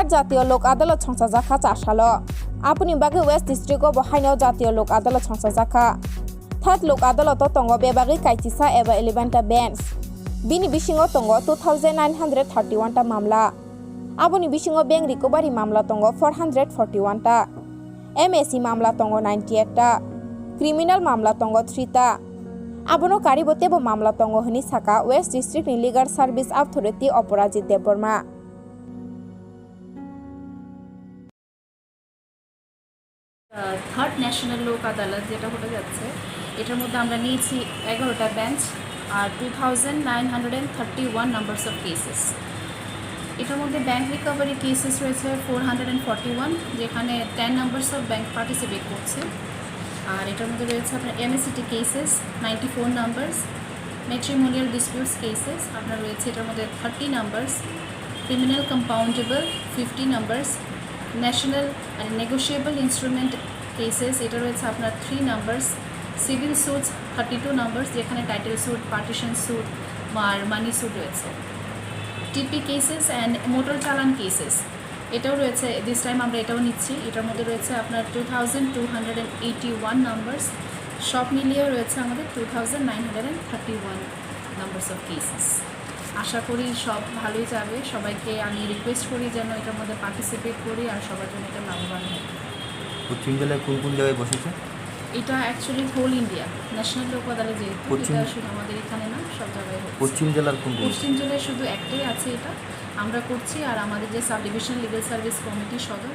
Third জাতীয় লোক আদালত সংসাজাখা 4 সালো আপনি বাকি ওয়েস্ট ডিস্ট্রিক্ট বহাইনাও জাতীয় লোক আদালত সংসাজাখা থার্ড লোক আদালত তঙ্গ বেবাগি কাইচিসা এবা 11টা বেঞ্চ বিনি বিসিংও তঙ্গ 2931টা মামলা আবনি বিসিংও ব্যাংক রিকভারি মামলা তঙ্গ 441টা এমএসি মামলা তঙ্গ 98টা ক্রিমিনাল মামলা তঙ্গ 3টা আবনো কারিবতে মামলা তঙ্গ হনি সাকা west district legal service authority Aparajit Debbarma third national লোক আদালত যেটা হতে যাচ্ছে এটার মধ্যে আমরা নিয়েছি 11টা বেঞ্চ আর 2931 নাম্বারস অফ কেসেস। এটার মধ্যে ব্যাংক রিকভারি কেসেস রয়েছে 441, যেখানে 10 নাম্বারস অফ ব্যাংক পার্টিসিপেট করছে। আর এটার মধ্যে রয়েছে আপনার MACT cases 94 numbers, matrimonial disputes cases আপনার রয়েছে এটার মধ্যে 30 numbers, criminal compoundable 50 numbers, national আর নেগোশিয়েবল ইনস্ট্রুমেন্ট কেসেস এটা রয়েছে আপনার 3 নাম্বারস, সিভিল সুটস 32 নাম্বারস, যেখানে টাইটেল সুট, পার্টিশন সুট আর মানি সুট রয়েছে। TP cases and motor challan cases এটাও রয়েছে, দিস টাইম আমরা এটাও নিচ্ছি। এটার মধ্যে রয়েছে আপনার 2281 নাম্বারস, সব মিলিয়ে রয়েছে আমাদের 2931 নাম্বারস অফ কেসেস। আশা করি সব ভালোই যাবে। সবাইকে আমি রিকোয়েস্ট করি যেন এটার মধ্যে পার্টিসিপেট করি আর সবার জন্য এটা লাভবান হয়। পশ্চিম জেলায় কোন কোন জায়গায় বসেছে? এটা অ্যাকচুয়ালি হোল ইন্ডিয়া ন্যাশনাল লোক আদালত, যেহেতু এটা শুধু আমাদের এখানে না, সব জায়গায় হচ্ছে। পশ্চিম জেলার কোন? পশ্চিম জেলায় শুধু একটাই আছে, এটা আমরা করছি। আর আমাদের যে sub division legal service committee সদর